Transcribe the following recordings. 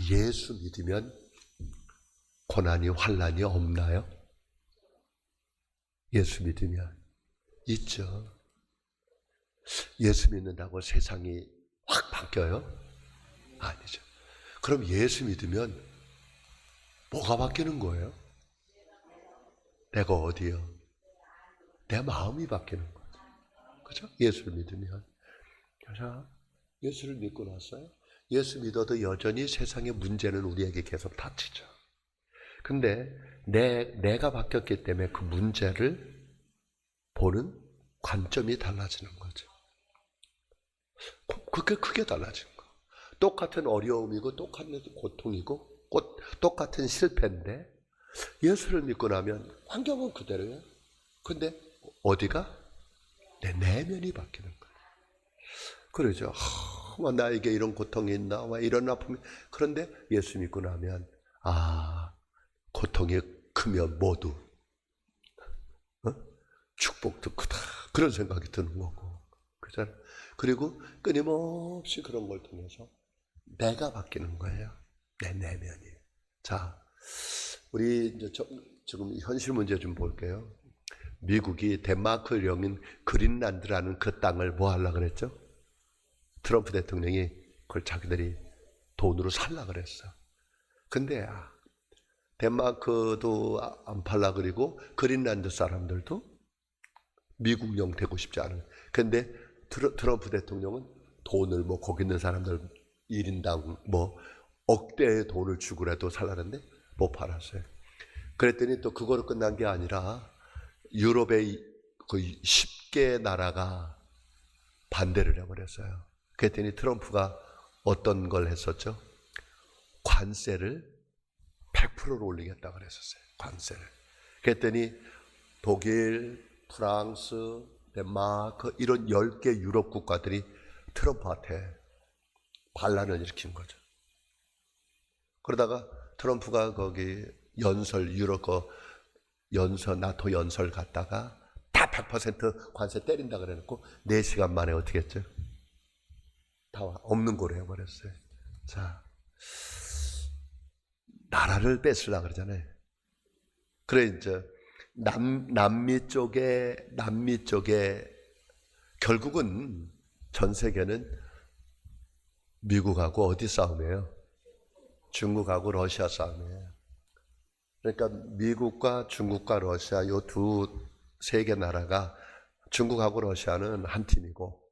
예수 믿으면 고난이 환난이 없나요? 예수 믿으면 있죠. 예수 믿는다고 세상이 확 바뀌어요? 아니죠. 그럼 예수 믿으면 뭐가 바뀌는 거예요? 내가 어디요? 내 마음이 바뀌는 거죠. 그죠? 예수를 믿으면. 그래서 예수를 믿고 났어요. 예수 믿어도 여전히 세상의 문제는 우리에게 계속 닥치죠. 근데 내가 바뀌었기 때문에 그 문제를 보는 관점이 달라지는 거죠. 그게 크게 달라진 거. 똑같은 어려움이고 똑같은 고통이고 똑같은 실패인데 예수를 믿고 나면 환경은 그대로예요. 근데 어디가? 내 내면이 바뀌는 거예요. 그러죠. 나에게 이런 고통이 있나? 왜 이런 아픔이? 그런데 예수 믿고 나면 고통이 크면 모두 축복도 크다. 그런 생각이 드는 거고. 그잖아요. 그리고 끊임없이 그런 걸 통해서 내가 바뀌는 거예요. 내 내면이. 자, 우리 이제 지금 현실 문제 좀 볼게요. 미국이 덴마크 영인 그린란드라는 그 땅을 뭐 하려고 그랬죠? 트럼프 대통령이 그걸 자기들이 돈으로 살려고 그랬어. 근데 덴마크도 안 팔라 그리고 그린란드 사람들도 미국령 되고 싶지 않은. 근데 트럼프 대통령은 돈을 거기 있는 사람들 1인당 억대의 돈을 주고라도 살라는데 못 팔았어요. 그랬더니 또 그거로 끝난 게 아니라 유럽의 거의 10개 나라가 반대를 해버렸어요. 그랬더니 트럼프가 어떤 걸 했었죠? 관세를 100%로 올리겠다고 그랬었어요. 관세를. 그랬더니 독일, 프랑스, 덴마크 이런 10개 유럽 국가들이 트럼프한테 반란을 일으킨 거죠. 그러다가 트럼프가 거기 유럽 나토 연설 갔다가 다 100% 관세 때린다 그래놓고 4시간 만에 어떻게 했죠? 다 없는 거로 해버렸어요. 자, 나라를 뺏으려고 그러잖아요. 그래 이제 남미 쪽에 결국은 전 세계는 미국하고 어디 싸움이에요? 중국하고 러시아 싸움이에요. 그러니까 미국과 중국과 러시아 이 세 개 나라가, 중국하고 러시아는 한 팀이고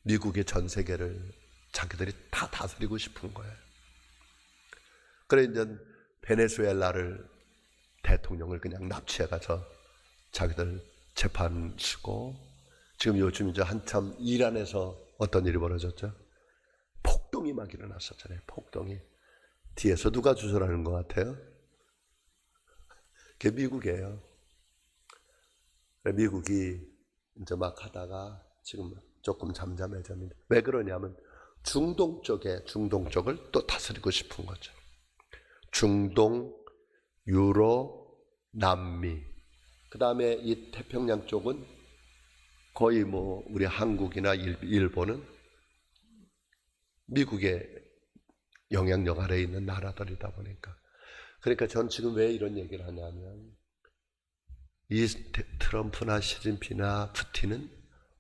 미국의 전 세계를 자기들이 다 다스리고 싶은 거예요. 그래 이제 베네수엘라를 대통령을 그냥 납치해가서 자기들 재판 쓰고, 지금 요즘 이제 한참 이란에서 어떤 일이 벌어졌죠? 폭동이 막 일어났었잖아요. 폭동이. 뒤에서 누가 주선하는 것 같아요? 그게 미국이에요. 미국이 이제 막 하다가 지금 조금 잠잠해졌는데, 왜 그러냐면 중동 쪽을 또 다스리고 싶은 거죠. 중동, 유로, 남미, 그 다음에 이 태평양 쪽은 거의 우리 한국이나 일본은 미국의 영향력 아래에 있는 나라들이다 보니까. 그러니까 전 지금 왜 이런 얘기를 하냐면, 이 트럼프나 시진핑이나 푸틴은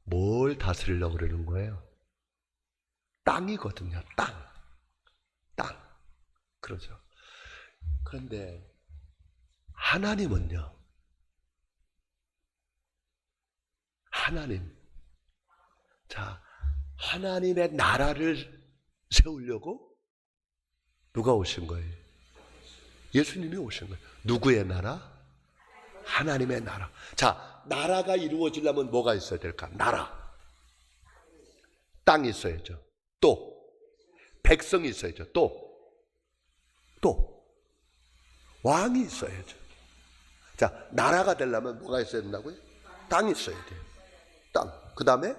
뭘 다스리려고 그러는 거예요? 땅이거든요. 땅. 그러죠. 그런데 하나님은요, 자, 하나님의 나라를 세우려고 누가 오신 거예요? 예수님이 오신 거예요. 누구의 나라? 하나님의 나라. 자, 나라가 이루어지려면 뭐가 있어야 될까? 나라. 땅이 있어야죠. 또 백성이 있어야죠. 또 왕이 있어야죠. 자, 나라가 되려면 뭐가 있어야 된다고요? 땅이 있어야 돼요. 땅. 그 다음에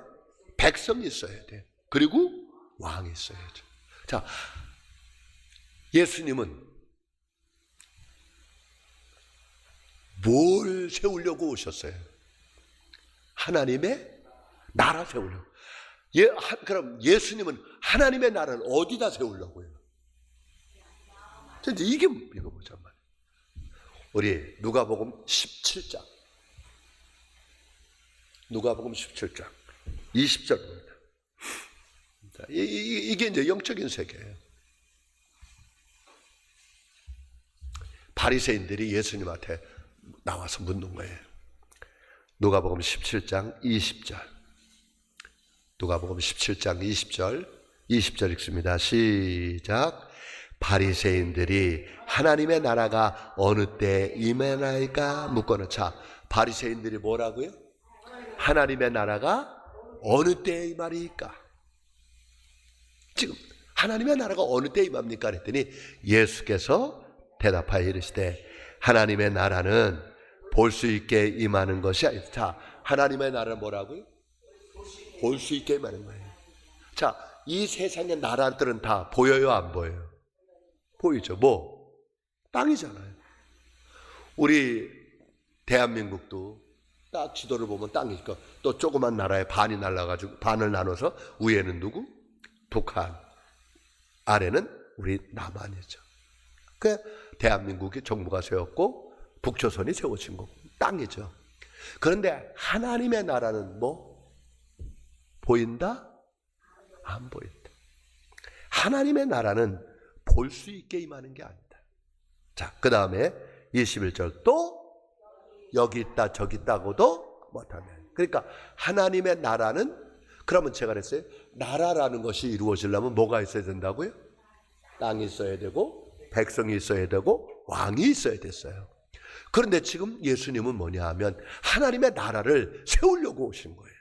백성이 있어야 돼요. 그리고 왕이 있어야죠. 자, 예수님은 뭘 세우려고 오셨어요? 하나님의 나라 세우려고. 그럼 예수님은 하나님의 나라를 어디다 세우려고요? 근데 이게 이거 보자 말이야. 우리 누가복음 17장. 누가복음 17장 20절입니다. 이게 이제 영적인 세계예요. 바리새인들이 예수님한테 나와서 묻는 거예요. 누가복음 17장 20절. 누가복음 17장 20절 읽습니다. 시작. 바리새인들이 하나님의 나라가 어느 때 임하나이까 묻거늘. 자, 바리새인들이 뭐라고요? 하나님의 나라가 어느 때에 임하리까? 지금 하나님의 나라가 어느 때에 임합니까? 그랬더니 예수께서 대답하여 이르시되 하나님의 나라는 볼 수 있게 임하는 것이 아니다. 자, 하나님의 나라는 뭐라고요? 볼 수 있게 임하는 거예요. 자, 이 세상의 나라들은 다 보여요, 안 보여요? 보이죠. 뭐? 땅이잖아요. 우리 대한민국도 딱 지도를 보면 땅이니까 또 조그만 나라에 반이 날라가지고 반을 나눠서 위에는 누구? 북한, 아래는 우리 남한이죠. 그 대한민국이 정부가 세웠고 북조선이 세워진 거고 땅이죠. 그런데 하나님의 나라는 뭐? 보인다? 안 보인다. 하나님의 나라는 볼 수 있게 임하는 게 아니다. 자, 그 다음에 21절 또 여기 있다 저기 있다고도 못하면. 그러니까 하나님의 나라는, 그러면 제가 그랬어요, 나라라는 것이 이루어지려면 뭐가 있어야 된다고요? 땅이 있어야 되고 백성이 있어야 되고 왕이 있어야 됐어요. 그런데 지금 예수님은 뭐냐 하면 하나님의 나라를 세우려고 오신 거예요.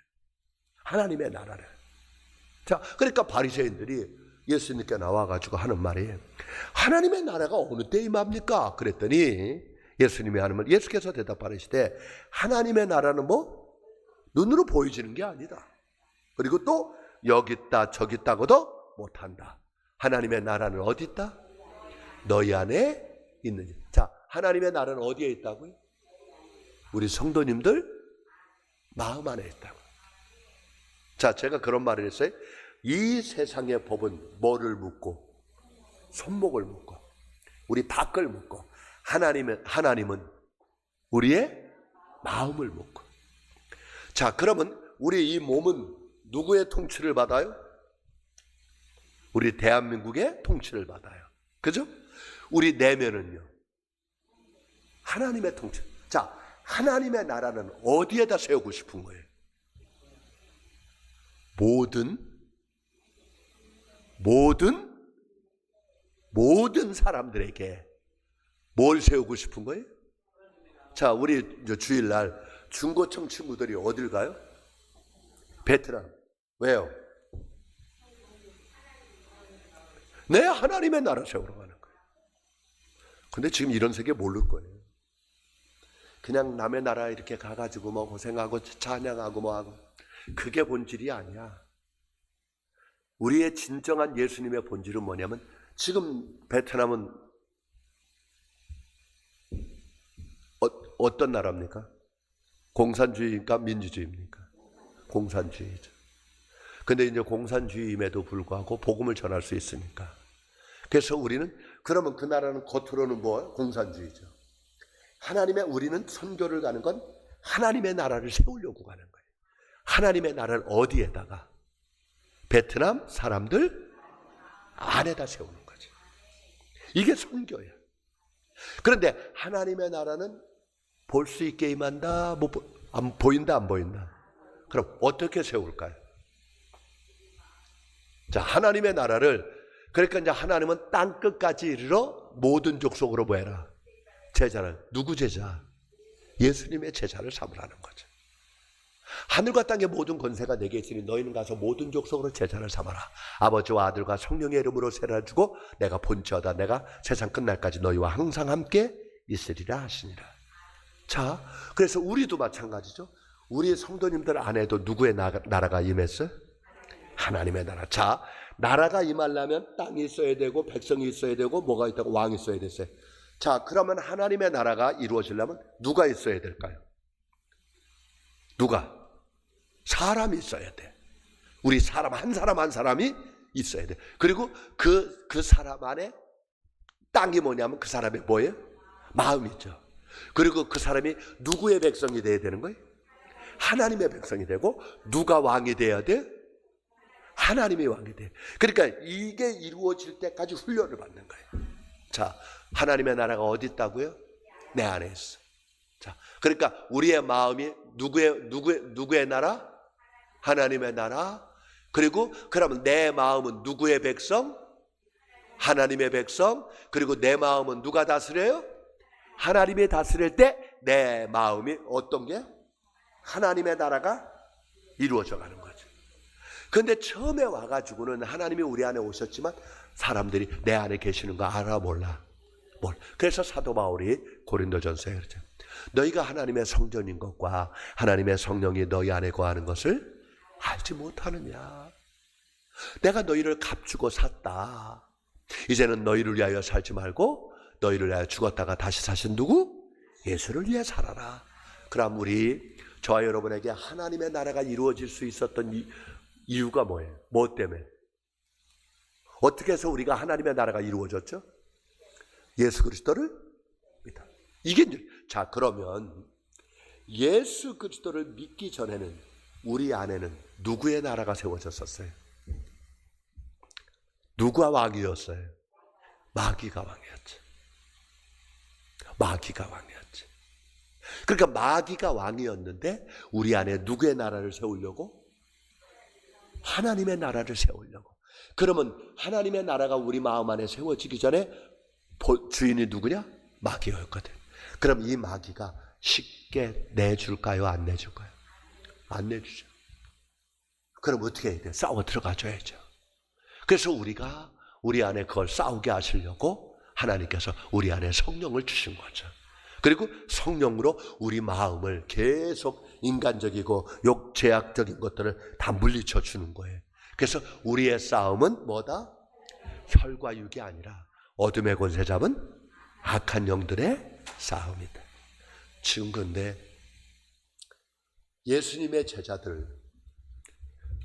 하나님의 나라를. 자, 그러니까 바리새인들이 예수님께 나와가지고 하는 말이 하나님의 나라가 어느 때 임합니까? 그랬더니 예수님이 하는 말, 예수께서 대답하시되 하나님의 나라는 뭐? 눈으로 보여지는 게 아니다. 그리고 또 여기 있다 저기 있다고도 못한다. 하나님의 나라는 어디 있다? 너희 안에 있느니. 자, 하나님의 나라는 어디에 있다고요? 우리 성도님들 마음 안에 있다고. 자, 제가 그런 말을 했어요. 이 세상의 법은 뭐를 묻고? 손목을 묻고 우리 밖을 묻고, 하나님은 우리의 마음을 묻고. 자, 그러면 우리 이 몸은 누구의 통치를 받아요? 우리 대한민국의 통치를 받아요. 그죠? 우리 내면은요, 하나님의 통치. 자, 하나님의 나라는 어디에다 세우고 싶은 거예요? 모든 사람들에게 뭘 세우고 싶은 거예요? 자, 우리 주일날 중고청 친구들이 어딜 가요? 베트남. 왜요? 네, 하나님의 나라 세우러 가는 거예요. 근데 지금 이런 세계 모를 거예요. 그냥 남의 나라 이렇게 가가지고 뭐 고생하고 찬양하고 뭐 하고, 그게 본질이 아니야. 우리의 진정한 예수님의 본질은 뭐냐면, 지금 베트남은 어떤 나라입니까? 공산주의입니까? 민주주의입니까? 공산주의죠. 근데 이제 공산주의임에도 불구하고 복음을 전할 수 있으니까. 그래서 우리는, 그러면 그 나라는 겉으로는 뭐예요? 공산주의죠. 우리는 선교를 가는 건 하나님의 나라를 세우려고 가는 거예요. 하나님의 나라를 어디에다가? 베트남 사람들 안에다 세우는 거지. 이게 선교야. 그런데 하나님의 나라는 볼 수 있게 임한다, 안 보인다, 안 보인다? 그럼 어떻게 세울까요? 자, 하나님의 나라를, 그러니까 이제 하나님은 땅 끝까지 이르러 모든 족속으로 뭐 해라? 제자를. 누구 제자? 예수님의 제자를 삼으라는 거죠. 하늘과 땅의 모든 권세가 내게 있으니 너희는 가서 모든 족속으로 제자를 삼아라. 아버지와 아들과 성령의 이름으로 세례주고 내가 본처다. 내가 세상 끝날까지 너희와 항상 함께 있으리라 하시니라. 자, 그래서 우리도 마찬가지죠. 우리 성도님들 안에도 누구의 나라가 임했어요? 하나님의 나라. 자, 나라가 임하려면 땅이 있어야 되고 백성이 있어야 되고 뭐가 있다고? 왕이 있어야 됐어요. 자, 그러면 하나님의 나라가 이루어지려면 누가 있어야 될까요? 누가? 사람이 있어야 돼. 우리 사람 한 사람이 있어야 돼. 그리고 그 사람 안에 땅이 뭐냐면 그 사람의 뭐예요? 마음이죠. 그리고 그 사람이 누구의 백성이 돼야 되는 거예요? 하나님의 백성이 되고, 누가 왕이 돼야 돼? 하나님이 왕이 돼. 그러니까 이게 이루어질 때까지 훈련을 받는 거예요. 자, 하나님의 나라가 어디 있다고요? 내 안에 있어. 자, 그러니까 우리의 마음이 누구의 나라? 하나님의 나라. 그리고 그러면 내 마음은 누구의 백성? 하나님의 백성. 그리고 내 마음은 누가 다스려요? 하나님이 다스릴 때 내 마음이 어떤 게? 하나님의 나라가 이루어져 가는 거죠. 그런데 처음에 와가지고는 하나님이 우리 안에 오셨지만 사람들이 내 안에 계시는 거 알아 몰라? 그래서 사도 바울이 고린도전서에 그러죠. 너희가 하나님의 성전인 것과 하나님의 성령이 너희 안에 거하는 것을 알지 못하느냐. 내가 너희를 값주고 샀다. 이제는 너희를 위하여 살지 말고 너희를 위하여 죽었다가 다시 사신 누구? 예수를 위해 살아라. 그럼 저와 여러분에게 하나님의 나라가 이루어질 수 있었던 이유가 뭐예요? 뭐 때문에? 어떻게 해서 우리가 하나님의 나라가 이루어졌죠? 예수 그리스도를 믿다. 자, 그러면 예수 그리스도를 믿기 전에는 우리 안에는 누구의 나라가 세워졌었어요? 누가 왕이었어요? 마귀가 왕이었죠. 마귀가 왕이었죠. 그러니까 마귀가 왕이었는데 우리 안에 누구의 나라를 세우려고? 하나님의 나라를 세우려고. 그러면 하나님의 나라가 우리 마음 안에 세워지기 전에 주인이 누구냐? 마귀였거든. 그럼 이 마귀가 쉽게 내줄까요? 안 내줄까요? 안 내주죠. 그럼 어떻게 해야 돼요? 싸워 들어가줘야죠. 그래서 우리가 우리 안에 그걸 싸우게 하시려고 하나님께서 우리 안에 성령을 주신 거죠. 그리고 성령으로 우리 마음을 계속 인간적이고 제약적인 것들을 다 물리쳐 주는 거예요. 그래서 우리의 싸움은 뭐다? 혈과 육이 아니라 어둠의 권세 잡은 악한 영들의 싸움이다. 지금 근데 예수님의 제자들,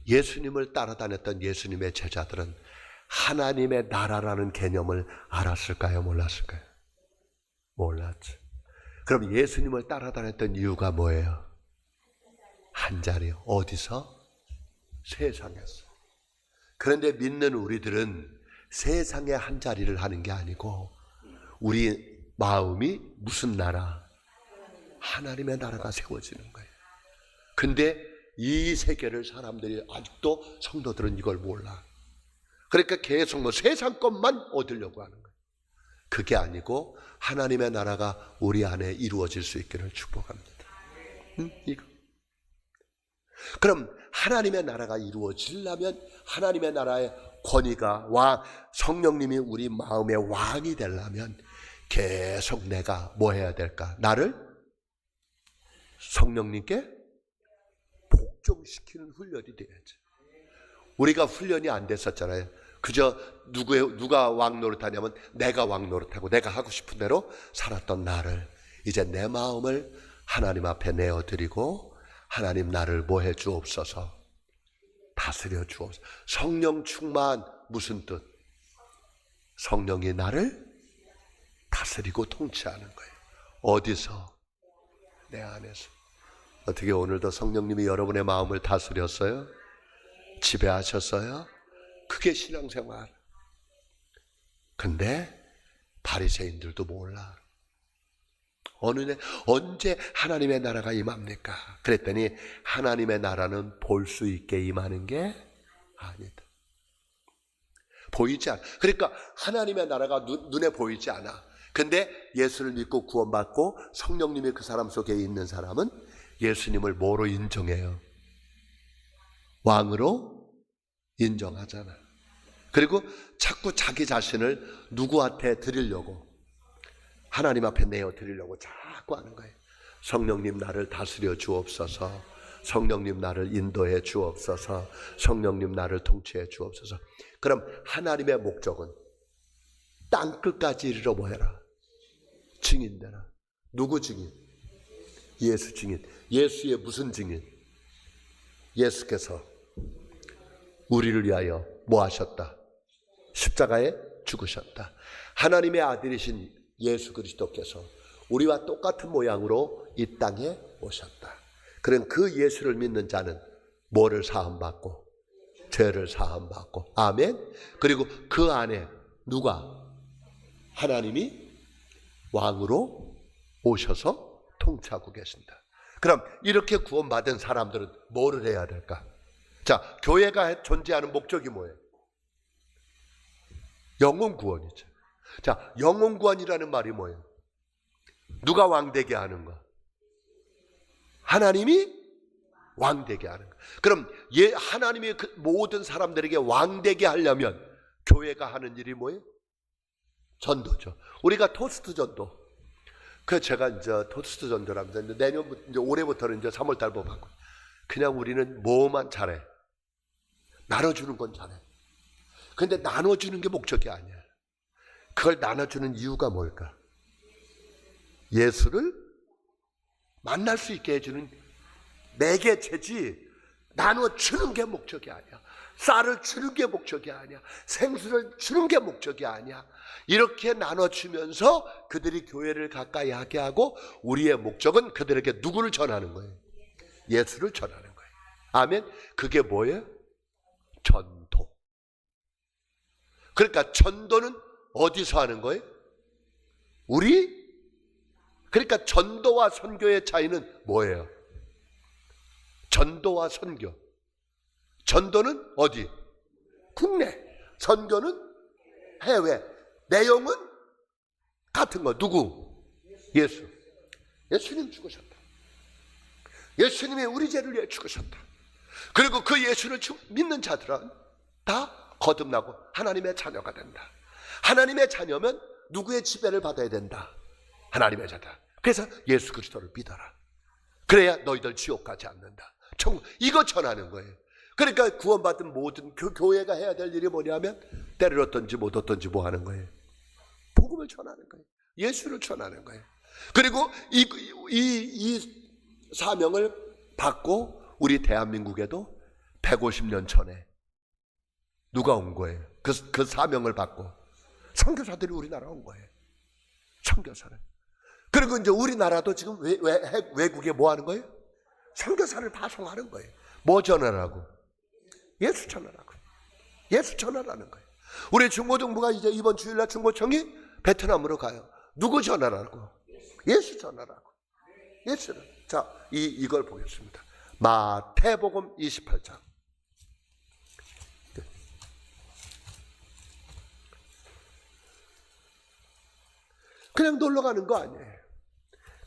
예수님을 따라다녔던 예수님의 제자들은 하나님의 나라라는 개념을 알았을까요? 몰랐을까요? 몰랐죠. 그럼 예수님을 따라다녔던 이유가 뭐예요? 한 자리요. 어디서? 세상에서. 그런데 믿는 우리들은 세상의 한 자리를 하는 게 아니고 우리 마음이 무슨 나라? 하나님의 나라가 세워지는 거예요. 근데 이 세계를 사람들이 아직도 성도들은 이걸 몰라. 그러니까 계속 세상 것만 얻으려고 하는 거예요. 그게 아니고 하나님의 나라가 우리 안에 이루어질 수 있기를 축복합니다. 이거. 그럼 하나님의 나라가 이루어지려면 하나님의 나라의 권위가 성령님이 우리 마음의 왕이 되려면 계속 내가 뭐 해야 될까? 나를 성령님께 복종시키는 훈련이 돼야지. 우리가 훈련이 안 됐었잖아요. 그저 누가 왕 노릇하냐면 내가 왕 노릇하고 내가 하고 싶은 대로 살았던 나를 이제 내 마음을 하나님 앞에 내어드리고 하나님 나를 뭐 해 주옵소서? 다스려 주옵소서. 성령 충만 무슨 뜻? 성령이 나를 다스리고 통치하는 거예요. 어디서? 내 안에서. 어떻게 오늘도 성령님이 여러분의 마음을 다스렸어요? 지배하셨어요? 그게 신앙생활. 근데 바리새인들도 몰라. 언제 하나님의 나라가 임합니까? 그랬더니 하나님의 나라는 볼 수 있게 임하는 게 아니다. 보이지 않아. 그러니까 하나님의 나라가 눈에 보이지 않아. 근데 예수를 믿고 구원받고 성령님이 그 사람 속에 있는 사람은 예수님을 뭐로 인정해요? 왕으로 인정하잖아. 그리고 자꾸 자기 자신을 누구한테 드리려고? 하나님 앞에 내어 드리려고 자꾸 하는 거예요. 성령님 나를 다스려 주옵소서. 성령님 나를 인도해 주옵소서. 성령님 나를 통치해 주옵소서. 그럼 하나님의 목적은 땅끝까지 이르러 뭐 해라? 증인되라. 누구 증인? 예수 증인. 예수의 무슨 증인? 예수께서 우리를 위하여 뭐 하셨다? 십자가에 죽으셨다. 하나님의 아들이신 예수 그리스도께서 우리와 똑같은 모양으로 이 땅에 오셨다. 그런 그 예수를 믿는 자는 뭐를 사함받고? 죄를 사함받고. 아멘. 그리고 그 안에 누가? 하나님이 왕으로 오셔서 통치하고 계신다. 그럼 이렇게 구원받은 사람들은 뭐를 해야 될까? 자, 교회가 존재하는 목적이 뭐예요? 영혼 구원이죠. 자, 영혼 구원이라는 말이 뭐예요? 누가 왕되게 하는 거? 하나님이 왕되게 하는 거. 그럼 하나님이 그 모든 사람들에게 왕되게 하려면 교회가 하는 일이 뭐예요? 전도죠. 우리가 토스트 전도. 제가 이제 토스트 전도랍니다. 내년부터, 이제 올해부터는 이제 3월달부터 바꿔. 그냥 우리는 뭐만 잘해? 나눠주는 건 잘해. 근데 나눠주는 게 목적이 아니야. 그걸 나눠주는 이유가 뭘까? 예수를 만날 수 있게 해주는 매개체지, 나눠주는 게 목적이 아니야. 쌀을 주는 게 목적이 아니야. 생수를 주는 게 목적이 아니야. 이렇게 나눠주면서 그들이 교회를 가까이 하게 하고, 우리의 목적은 그들에게 누구를 전하는 거예요? 예수를 전하는 거예요. 아멘. 그게 뭐예요? 전도. 그러니까 전도는 어디서 하는 거예요? 그러니까 전도와 선교의 차이는 뭐예요? 전도와 선교. 전도는 어디? 국내. 선교는 해외. 내용은 같은 거. 누구? 예수. 예수님 죽으셨다. 예수님이 우리 죄를 위해 죽으셨다. 그리고 그 예수를 믿는 자들은 다 거듭나고 하나님의 자녀가 된다. 하나님의 자녀면 누구의 지배를 받아야 된다? 하나님의 자다. 그래서 예수 그리스도를 믿어라. 그래야 너희들 지옥 가지 않는다. 이거 전하는 거예요. 그러니까 구원받은 모든 교회가 해야 될 일이 뭐냐면, 때를 얻든지 못 얻든지 뭐 하는 거예요? 복음을 전하는 거예요. 예수를 전하는 거예요. 그리고 이 사명을 받고 우리 대한민국에도 150년 전에 누가 온 거예요? 그 사명을 받고 선교사들이 우리나라 온 거예요. 선교사를. 그리고 이제 우리나라도 지금 외국에 뭐 하는 거예요? 선교사를 파송하는 거예요. 뭐 전하라고? 예수 전하라고. 예수 전하라는 거예요. 우리 중고등부가 이제 이번 주일날 중고청이 베트남으로 가요. 누구 전하라고? 예수 전하라고. 예수를. 자, 이걸 보겠습니다. 마태복음 28장. 그냥 놀러 가는 거 아니에요.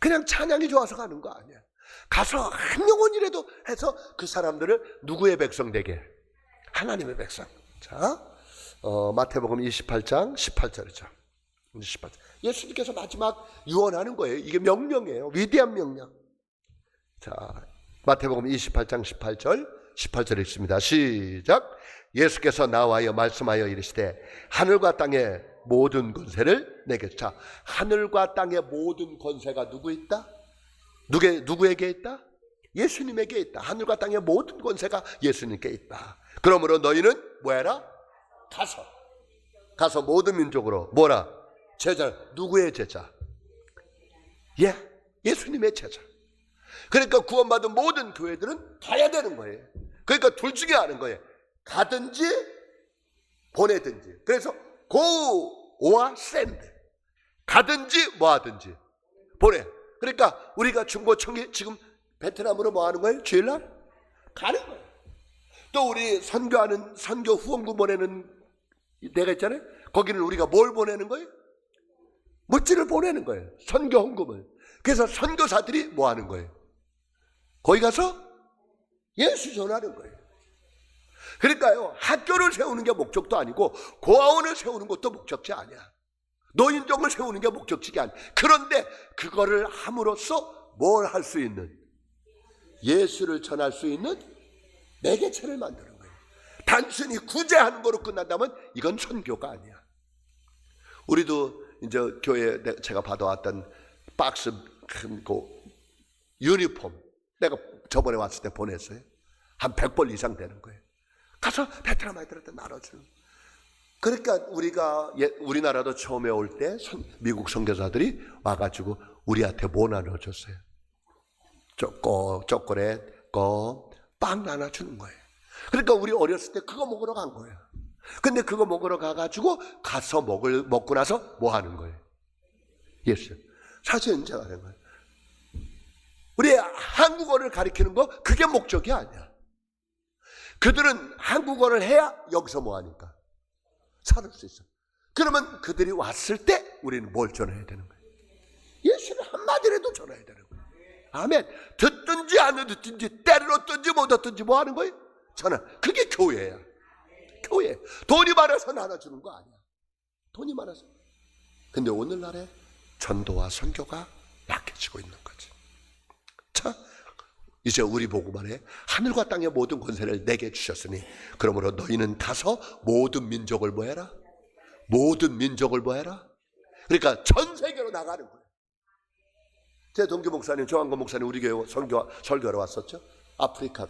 그냥 찬양이 좋아서 가는 거 아니에요. 가서 한 영혼이라도 해서 그 사람들을 누구의 백성 되게? 하나님의 백성. 자, 마태복음 28장 18절이죠. 18절. 예수님께서 마지막 유언하는 거예요. 이게 명령이에요. 위대한 명령. 자, 마태복음 28장 18절 읽습니다. 시작. 예수께서 나와여 말씀하여 이르시되 하늘과 땅의 모든 권세를 내게. 자, 하늘과 땅의 모든 권세가 누구 있다? 누구에게 있다? 예수님에게 있다. 하늘과 땅의 모든 권세가 예수님께 있다. 그러므로 너희는 뭐해라? 가서 모든 민족으로 뭐라? 제자. 누구의 제자? 예수님의 제자. 그러니까 구원받은 모든 교회들은 가야 되는 거예요. 그러니까 둘 중에 하는 거예요. 가든지 보내든지. 그래서 go or send. 가든지 뭐 하든지 보내. 그러니까 우리가 중고청이 지금 베트남으로 뭐 하는 거예요? 주일날? 가는 거예요. 또 우리 선교하는 선교 후원금 보내는 데가 있잖아요. 거기는 우리가 뭘 보내는 거예요? 물질을 보내는 거예요. 선교 헌금을. 그래서 선교사들이 뭐 하는 거예요? 거기 가서 예수 전하는 거예요. 그러니까요, 학교를 세우는 게 목적도 아니고 고아원을 세우는 것도 목적지 아니야. 노인정을 세우는 게 목적지가 아니야. 그런데 그거를 함으로써 뭘 할 수 있는? 예수를 전할 수 있는 매개체를 만드는 거예요. 단순히 구제하는 거로 끝난다면 이건 선교가 아니야. 우리도 이제 교회에 제가 받아왔던 박스 큰 유니폼 내가 저번에 왔을 때 보냈어요. 한 100벌 이상 되는 거예요. 가서 베트남 아이들한테 나눠주는. 그러니까 우리나라도 처음에 올 때 미국 선교사들이 와가지고 우리한테 뭐 나눠줬어요? 초콜릿, 빵 나눠주는 거예요. 그러니까 우리 어렸을 때 그거 먹으러 간 거예요. 근데 그거 먹으러 가가지고 가서 먹고 나서 뭐 하는 거예요? 예수. 사실 이제 하는 거예요. 우리 한국어를 가르치는 거 그게 목적이 아니야. 그들은 한국어를 해야 여기서 뭐 하니까 살을 수 있어. 그러면 그들이 왔을 때 우리는 뭘 전해야 되는 거예요? 예수를 한마디라도 전해야 되는 거예요. 아멘. 듣든지 안 듣든지 때를 얻든지 못 얻든지 뭐 하는 거예요? 전하. 그게 교회야. 교회. 돈이 많아서 나눠주는 거 아니야. 돈이 많아서. 근데 오늘날에 전도와 선교가 약해지고 있는 거지. 자, 이제 우리 보고 말해. 하늘과 땅의 모든 권세를 내게 주셨으니 그러므로 너희는 가서 모든 민족을 뭐 해라? 모든 민족을 뭐 해라? 그러니까 전 세계로 나가는 거예요. 제 동기 목사님, 조한건 목사님 우리 교회 설교하러 왔었죠. 아프리카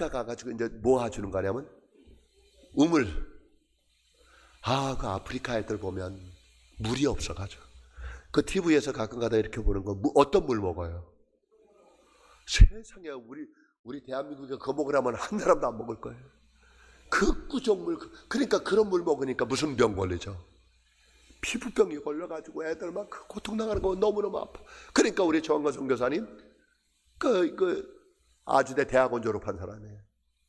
가가지고 이제 뭐 해주는 거냐면 우물. 그 아프리카 애들 보면 물이 없어가지고 그 TV에서 가끔가다 이렇게 보는 거 어떤 물 먹어요? 세상에 우리 대한민국에 그거 먹으라면 한 사람도 안 먹을 거예요. 그 구정물. 그러니까 그런 물 먹으니까 무슨 병 걸리죠? 피부병이 걸려가지고 애들 막 고통당하는 거 너무너무 아파. 그러니까 우리 조한건 선교사님 아주대 대학원 졸업한 사람이에요.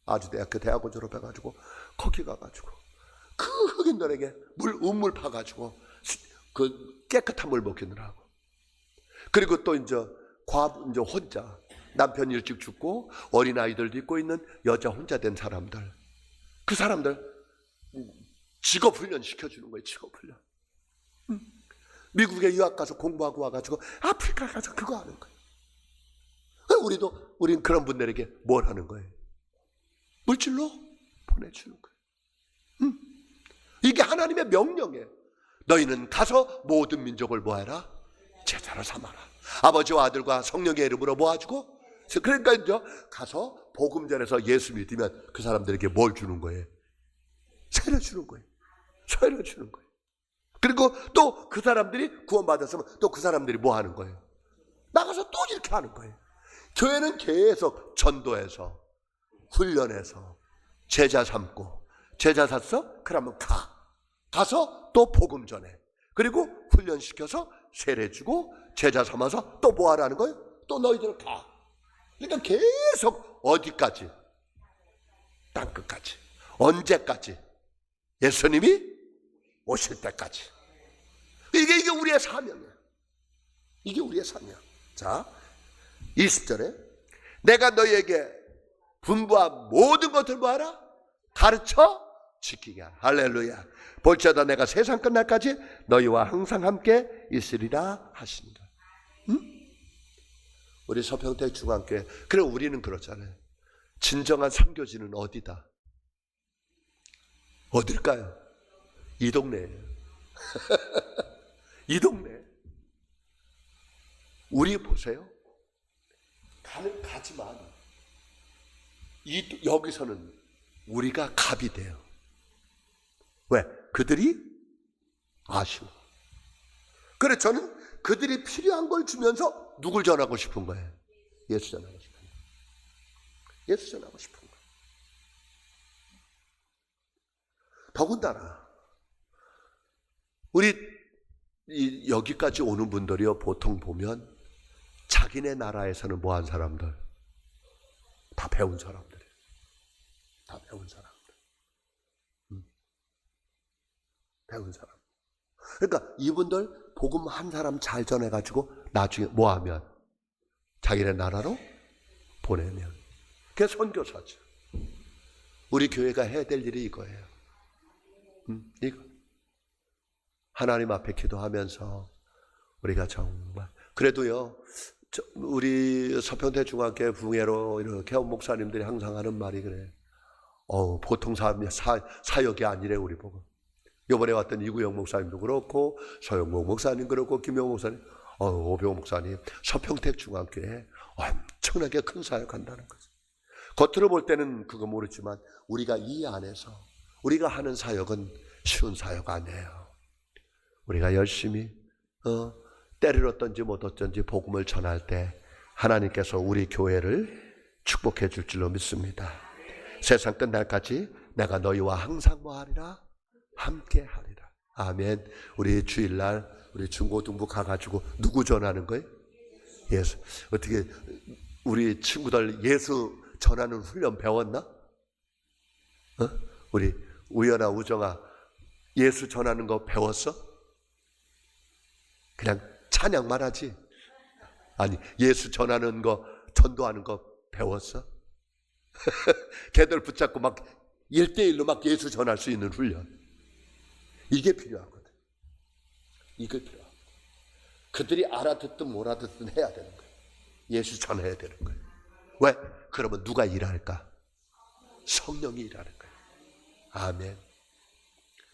아주대학교 대학원 졸업해가지고 거기 가가지고 그 흑인들에게 우물 파가지고 그 깨끗한 물 먹이느라고. 그리고 또 이제 혼자 남편 일찍 죽고 어린 아이들도 있고 있는 여자 혼자 된 사람들, 그 사람들 직업 훈련 시켜주는 거예요. 직업 훈련. 미국에 유학 가서 공부하고 와가지고 아프리카 가서 그거 하는 거예요. 우린 그런 분들에게 뭘 하는 거예요? 물질로 보내주는 거예요. 이게 하나님의 명령이에요. 너희는 가서 모든 민족을 뭐해라? 제자로 삼아라. 아버지와 아들과 성령의 이름으로 모아주고. 그러니까 이제 가서 복음 전해서 예수 믿으면 그 사람들에게 뭘 주는 거예요? 세례 주는 거예요. 세례 주는 거예요. 그리고 또 그 사람들이 구원받았으면 또 그 사람들이 뭐 하는 거예요? 나가서 또 이렇게 하는 거예요. 교회는 계속 전도해서 훈련해서 제자 삼고, 제자 샀어? 그러면 가서 또 복음 전해. 그리고 훈련시켜서 세례 주고 제자 삼아서 또 뭐 하라는 거예요? 또 너희들 가. 그러니까 계속 어디까지? 땅끝까지. 언제까지? 예수님이 오실 때까지. 이게 우리의 사명이야. 이게 우리의 사명. 자, 20절에 내가 너희에게 분부한 모든 것을 뭐하라? 가르쳐 지키게 하라. 할렐루야. 볼지어다 내가 세상 끝날까지 너희와 항상 함께 있으리라 하신다. 우리 서평택 중앙교회. 그럼 우리는 그렇잖아요. 진정한 선교지는 어디다? 어딜까요? 이 동네예요. 이 동네. 우리 보세요. 가지만 여기서는 우리가 갑이 돼요. 왜? 그들이 아쉬워. 그래 저는 그들이 필요한 걸 주면서 누굴 전하고 싶은 거예요? 예수 전하고 싶은 거예요. 예수 전하고 싶은 거예요. 더군다나 우리 여기까지 오는 분들이요, 보통 보면 자기네 나라에서는 뭐한 사람들? 다 배운 사람들이에요. 다 배운 사람들. 배운 사람. 그러니까 이분들 복음 한 사람 잘 전해가지고 나중에 뭐하면? 자기네 나라로 보내면. 그게 선교사죠. 우리 교회가 해야 될 일이 이거예요. 이거. 하나님 앞에 기도하면서 우리가 정말 그래도요, 우리 서평대 중학교 부흥회로 이렇게 목사님들이 항상 하는 말이 그래. 보통 사역이 아니래 우리 보고. 이번에 왔던 이구영 목사님도 그렇고 서영목 목사님 그렇고 김영 목사님, 오병 목사님, 서평택 중학교에 엄청나게 큰 사역한다는 거죠. 겉으로 볼 때는 그거 모르지만 우리가 이 안에서 우리가 하는 사역은 쉬운 사역 아니에요. 우리가 열심히 때를 얻든지 못 얻든지 복음을 전할 때 하나님께서 우리 교회를 축복해 줄 줄로 믿습니다. 세상 끝날까지 내가 너희와 항상 뭐하리라? 함께 하리라. 아멘. 우리 주일날 우리 중고등부 가가지고 누구 전하는 거예요? 예수. 어떻게 우리 친구들 예수 전하는 훈련 배웠나? 우리 우연아 우정아 예수 전하는 거 배웠어? 그냥 찬양만 하지? 아니 예수 전하는 거 전도하는 거 배웠어? 걔들 붙잡고 막 1대1로 막 예수 전할 수 있는 훈련, 이게 필요하거든. 이게 필요하거든. 그들이 알아듣든 못 알아듣든 해야 되는 거예요. 예수 전해야 되는 거예요. 왜? 그러면 누가 일할까? 성령이 일하는 거예요. 아멘.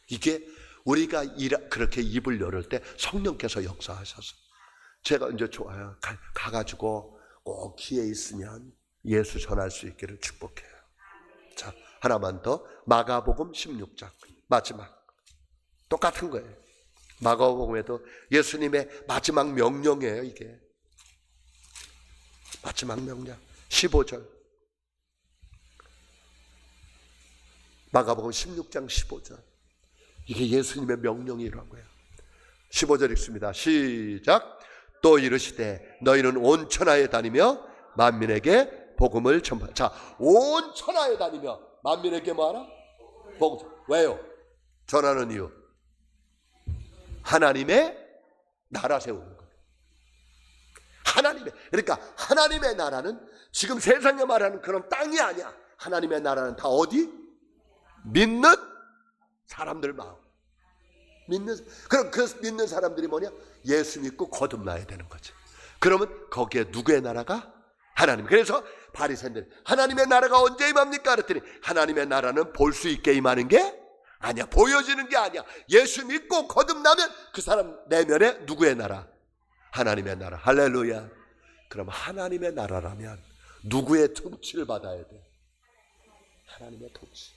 이게 우리가 그렇게 입을 열을 때 성령께서 역사하셔서, 제가 이제 좋아요. 가가지고 꼭 기회 있으면 예수 전할 수 있기를 축복해요. 자, 하나만 더. 마가복음 16장 마지막 똑같은 거예요. 마가복음에도 예수님의 마지막 명령이에요. 이게 마지막 명령 15절. 마가복음 16장 15절. 이게 예수님의 명령이라는 거예요. 15절 읽습니다. 시작. 또 이르시되 너희는 온 천하에 다니며 만민에게 복음을 전파. 자, 온 천하에 다니며 만민에게 뭐하라? 복음. 왜요? 전하는 이유. 하나님의 나라 세우는 거예요. 그러니까 하나님의 나라는 지금 세상에 말하는 그런 땅이 아니야. 하나님의 나라는 다 어디? 믿는 사람들 마음. 그럼 그 믿는 사람들이 뭐냐? 예수 믿고 거듭나야 되는 거지. 그러면 거기에 누구의 나라가? 하나님. 그래서 바리새인들 하나님의 나라가 언제 임합니까? 그랬더니 하나님의 나라는 볼 수 있게 임하는 게 아니야. 보여지는 게 아니야. 예수 믿고 거듭나면 그 사람 내면에 누구의 나라? 하나님의 나라. 할렐루야. 그럼 하나님의 나라라면 누구의 통치를 받아야 돼? 하나님의 통치.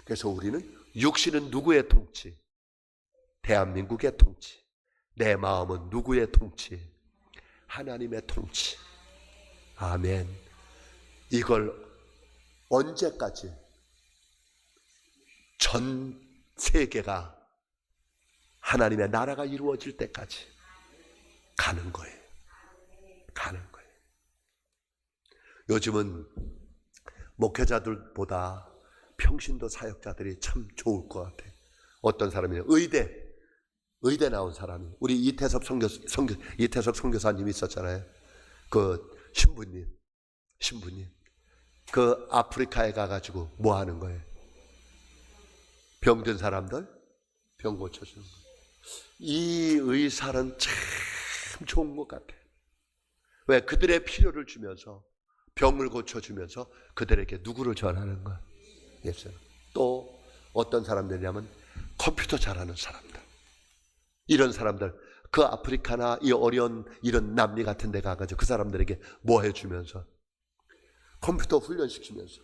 그래서 우리는 육신은 누구의 통치? 대한민국의 통치. 내 마음은 누구의 통치? 하나님의 통치. 아멘. 이걸 언제까지? 전 세계가 하나님의 나라가 이루어질 때까지 가는 거예요. 가는 거예요. 요즘은 목회자들보다 평신도 사역자들이 참 좋을 것 같아요. 어떤 사람이요? 의대 나온 사람이, 우리 이태석 선교사님이 있었잖아요. 그 신부님, 그 아프리카에 가가지고 뭐 하는 거예요? 병든 사람들 병 고쳐주는 거예요. 이 의사는 참 좋은 것 같아요. 왜? 그들의 필요를 주면서 병을 고쳐주면서 그들에게 누구를 전하는 거야? 예수. 또 어떤 사람들이냐면 컴퓨터 잘하는 사람들. 이런 사람들, 그 아프리카나 이 어려운 이런 남미 같은 데 가가지고 그 사람들에게 뭐 해주면서 컴퓨터 훈련시키면서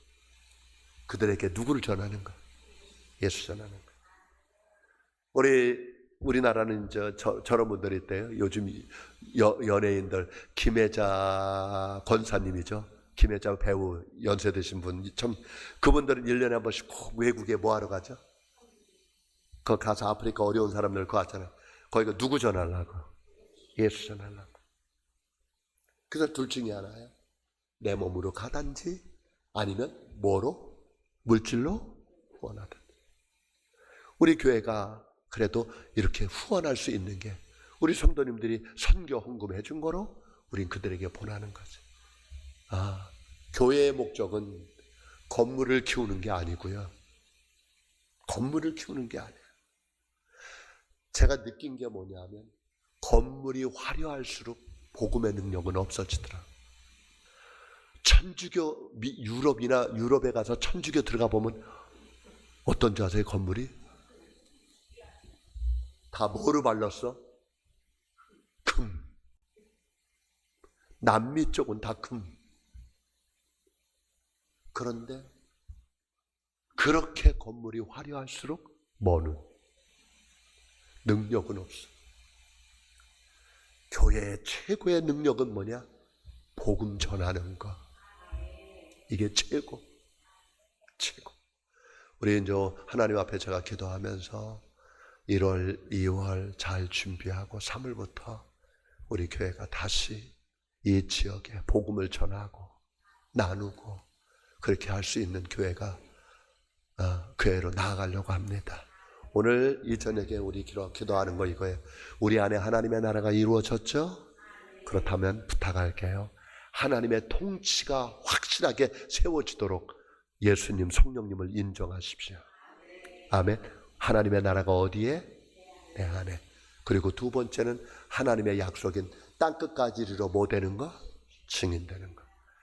그들에게 누구를 전하는 거야? 예수 전하는 거야. 우리나라는 저런 분들이 있대요. 요즘 연예인들 김혜자 권사님이죠. 김혜자 배우 연세 드신 분. 참 그분들은 1년에 한 번씩 꼭 외국에 뭐 하러 가죠? 그 가서 아프리카 어려운 사람들 그거 하잖아요. 거기가 누구 전하려고? 예수 전하려고. 그래서 둘 중에 하나예요. 내 몸으로 가든지 아니면 뭐로? 물질로 후원하든지. 우리 교회가 그래도 이렇게 후원할 수 있는 게 우리 성도님들이 선교 헌금해 준 거로 우린 그들에게 보내는 거죠. 교회의 목적은 건물을 키우는 게 아니고요. 건물을 키우는 게 아니에요. 제가 느낀 게 뭐냐면 건물이 화려할수록 복음의 능력은 없어지더라. 천주교 유럽에 가서 천주교 들어가 보면 어떤 줄 아세요? 건물이 다 뭐로 발랐어? 금. 남미 쪽은 다 금. 그런데 그렇게 건물이 화려할수록 뭐는? 능력은 없어. 교회의 최고의 능력은 뭐냐? 복음 전하는 거. 이게 최고. 우리 이제 하나님 앞에 제가 기도하면서 1월, 2월 잘 준비하고 3월부터 우리 교회가 다시 이 지역에 복음을 전하고 나누고 그렇게 할 수 있는 교회가 교회로 나아가려고 합니다. 오늘 이 저녁에 우리 기도하는 거 이거예요. 우리 안에 하나님의 나라가 이루어졌죠? 그렇다면 부탁할게요. 하나님의 통치가 확실하게 세워지도록 예수님, 성령님을 인정하십시오. 아멘. 하나님의 나라가 어디에? 내 안에. 그리고 두 번째는 하나님의 약속인 땅끝까지 이르러 뭐 되는 거? 증인되는 거.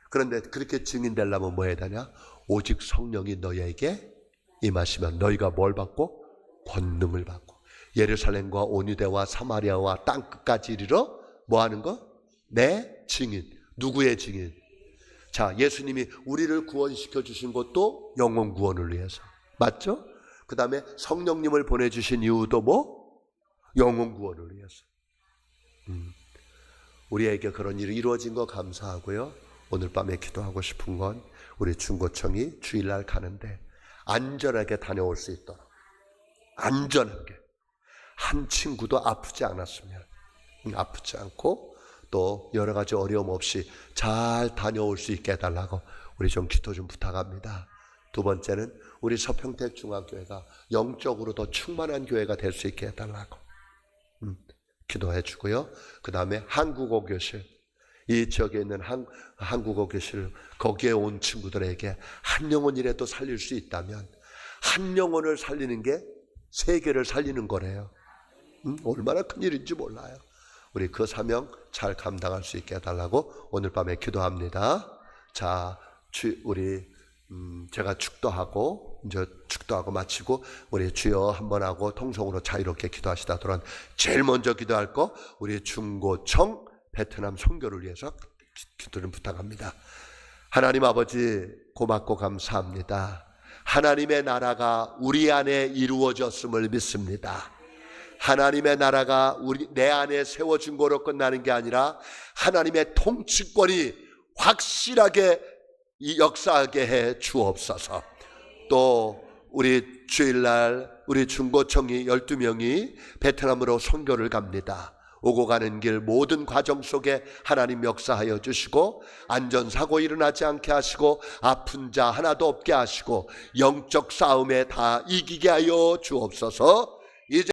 그런데 그렇게 증인되려면 뭐 해야 되냐? 오직 성령이 너희에게 임하시면 너희가 뭘 받고? 권능을 받고. 예루살렘과 온유대와 사마리아와 땅끝까지 이르러 뭐 하는 거? 내 증인. 누구의 증인? 자, 예수님이 우리를 구원시켜 주신 것도 영혼 구원을 위해서. 맞죠? 그 다음에 성령님을 보내주신 이유도 뭐? 영혼 구원을 위해서. 우리에게 그런 일이 이루어진 거 감사하고요. 오늘 밤에 기도하고 싶은 건 우리 중고청이 주일날 가는데 안전하게 다녀올 수 있도록. 안전하게. 한 친구도 아프지 않았으면. 아프지 않고 또 여러 가지 어려움 없이 잘 다녀올 수 있게 해달라고 우리 좀 기도 좀 부탁합니다. 두 번째는 우리 서평택 중앙교회가 영적으로 더 충만한 교회가 될 수 있게 해달라고 기도해 주고요. 그 다음에 한국어 교실, 이 지역에 있는 한국어 교실, 거기에 온 친구들에게 한 영혼이라도 살릴 수 있다면 한 영혼을 살리는 게 세계를 살리는 거래요. 얼마나 큰 일인지 몰라요. 우리 그 사명 잘 감당할 수 있게 해달라고 오늘 밤에 기도합니다. 자, 우리 제가 축도하고 이제 축도하고 마치고 우리 주여 한번 하고 통성으로 자유롭게 기도하시다더란 제일 먼저 기도할 거 우리 중고청 베트남 선교를 위해서 기도 좀 부탁합니다. 하나님 아버지 고맙고 감사합니다. 하나님의 나라가 우리 안에 이루어졌음을 믿습니다. 하나님의 나라가 내 안에 세워진 거로 끝나는 게 아니라 하나님의 통치권이 확실하게 역사하게 해 주옵소서. 또 우리 주일날 우리 중고청이 12명이 베트남으로 선교를 갑니다. 오고 가는 길 모든 과정 속에 하나님 역사하여 주시고 안전사고 일어나지 않게 하시고 아픈 자 하나도 없게 하시고 영적 싸움에 다 이기게 하여 주옵소서.